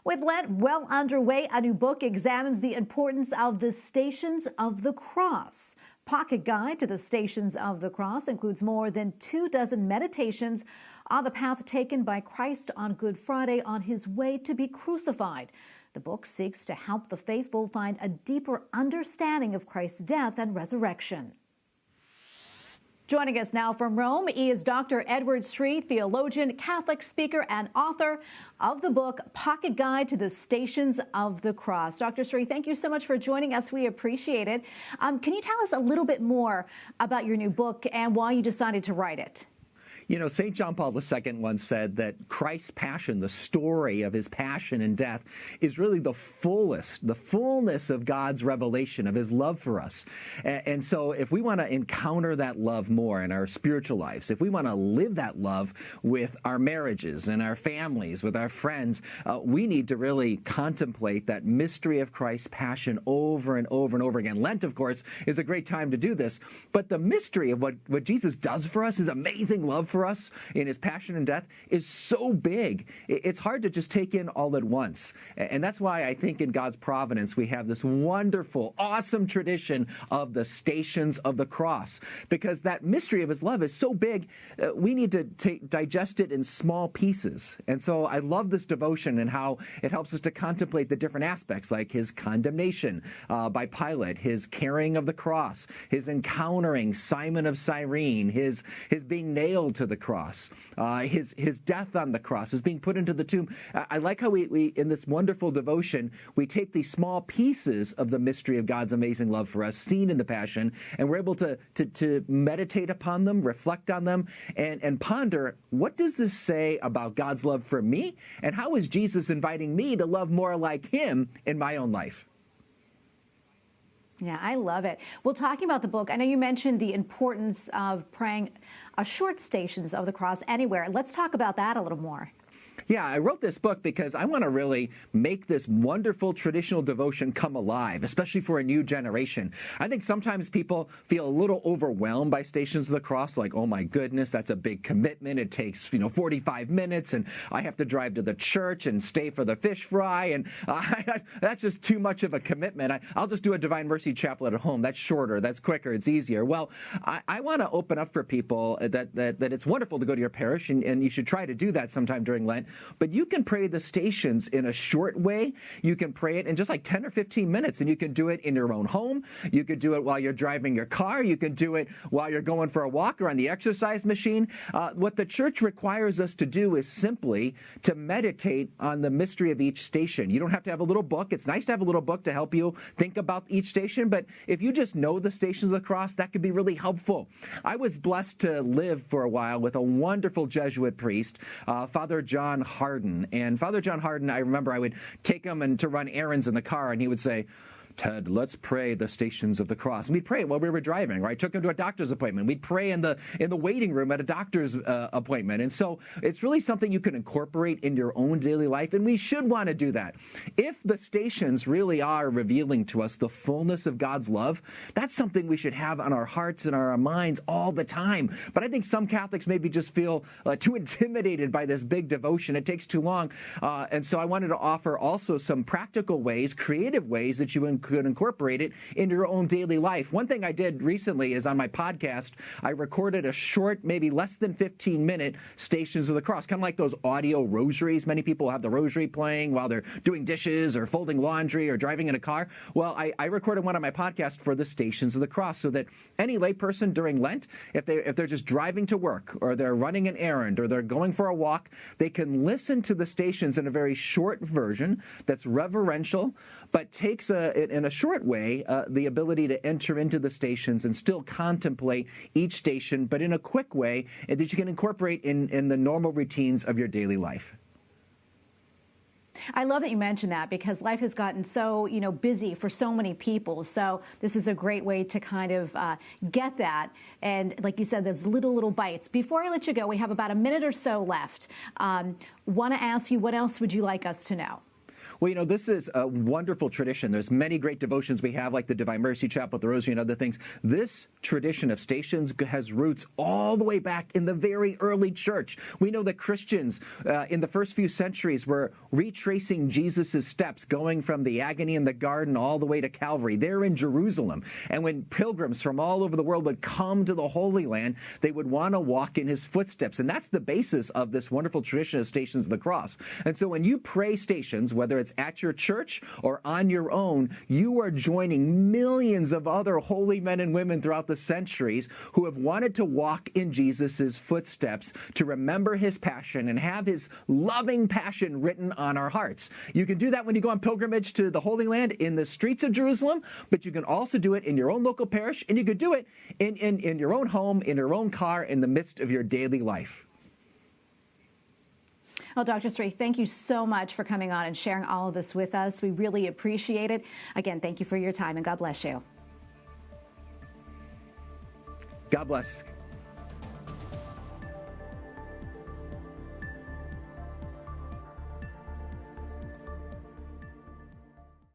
With Lent well underway, a new book examines the importance of the Stations of the Cross. Pocket Guide to the Stations of the Cross includes more than 24 meditations on the path taken by Christ on Good Friday on his way to be crucified. The book seeks to help the faithful find a deeper understanding of Christ's death and resurrection. Joining us now from Rome is Dr. Edward Sri, theologian, Catholic speaker, and author of the book Pocket Guide to the Stations of the Cross. Dr. Sri, thank you so much for joining us. We appreciate it. Can you tell us a little bit more about your new book and why you decided to write it? You know, St. John Paul II once said that Christ's passion, the story of his passion and death, is really the fullness of God's revelation of his love for us. And so if we want to encounter that love more in our spiritual lives, if we want to live that love with our marriages and our families, with our friends, we need to really contemplate that mystery of Christ's passion over and over and over again. Lent, of course, is a great time to do this. But the mystery of what Jesus does for us, his amazing love for us in his passion and death, is so big. It's hard to just take in all at once. And that's why I think in God's providence we have this wonderful, awesome tradition of the Stations of the Cross. Because that mystery of his love is so big, we need to digest it in small pieces. And so I love this devotion and how it helps us to contemplate the different aspects, like his condemnation by Pilate, his carrying of the cross, his encountering Simon of Cyrene, his being nailed to the cross, his death on the cross, his being put into the tomb. I like how we in this wonderful devotion, we take these small pieces of the mystery of God's amazing love for us, seen in the Passion, and we're able to meditate upon them, reflect on them, and ponder, what does this say about God's love for me? And how is Jesus inviting me to love more like him in my own life? Yeah, I love it. Well, talking about the book, I know you mentioned the importance of praying a short Stations of the Cross anywhere. Let's talk about that a little more. Yeah, I wrote this book because I want to really make this wonderful traditional devotion come alive, especially for a new generation. I think sometimes people feel a little overwhelmed by Stations of the Cross, like, oh my goodness, that's a big commitment. It takes, 45 minutes, and I have to drive to the church and stay for the fish fry, and that's just too much of a commitment. I'll just do a Divine Mercy Chaplet at home. That's shorter, that's quicker, it's easier. Well, I want to open up for people that it's wonderful to go to your parish, and you should try to do that sometime during Lent. But you can pray the Stations in a short way. You can pray it in just like 10 or 15 minutes, and you can do it in your own home. You could do it while you're driving your car. You can do it while you're going for a walk or on the exercise machine. What the Church requires us to do is simply to meditate on the mystery of each station. You don't have to have a little book. It's nice to have a little book to help you think about each station, but if you just know the Stations of the Cross, that could be really helpful. I was blessed to live for a while with a wonderful Jesuit priest, Father John Harden. And Father John Harden, I remember I would take him to run errands in the car, and he would say, Ted, let's pray the Stations of the Cross. And we'd pray it while we were driving, right? Took him to a doctor's appointment. We'd pray in the waiting room at a doctor's appointment. And so it's really something you can incorporate in your own daily life, and we should want to do that. If the Stations really are revealing to us the fullness of God's love, that's something we should have on our hearts and our minds all the time. But I think some Catholics maybe just feel too intimidated by this big devotion. It takes too long. And so I wanted to offer also some practical ways, creative ways that you could incorporate it in your own daily life. One thing I did recently is on my podcast, I recorded a short, maybe less than 15-minute Stations of the Cross, kind of like those audio rosaries. Many people have the rosary playing while they're doing dishes or folding laundry or driving in a car. Well, I recorded one on my podcast for the Stations of the Cross so that any layperson during Lent, if they're just driving to work or they're running an errand or they're going for a walk, they can listen to the Stations in a very short version that's reverential, but takes in a short way the ability to enter into the Stations and still contemplate each station, but in a quick way that you can incorporate in the normal routines of your daily life. I love that you mentioned that because life has gotten so, busy for so many people. So this is a great way to kind of get that. And like you said, there's little bites. Before I let you go, we have about a minute or so left. Want to ask you, what else would you like us to know? Well, this is a wonderful tradition. There's many great devotions we have, like the Divine Mercy Chapel, the Rosary, and other things. This tradition of stations has roots all the way back in the very early church. We know that Christians in the first few centuries were retracing Jesus' steps, going from the agony in the garden all the way to Calvary. They're in Jerusalem. And when pilgrims from all over the world would come to the Holy Land, they would want to walk in his footsteps. And that's the basis of this wonderful tradition of Stations of the Cross. And so when you pray stations, whether it's at your church or on your own, you are joining millions of other holy men and women throughout the centuries who have wanted to walk in Jesus' footsteps, to remember his passion and have his loving passion written on our hearts. You can do that when you go on pilgrimage to the Holy Land in the streets of Jerusalem, but you can also do it in your own local parish, and you could do it in your own home, in your own car, in the midst of your daily life. Well, Dr. Sri, thank you so much for coming on and sharing all of this with us. We really appreciate it. Again, thank you for your time, and God bless you. God bless.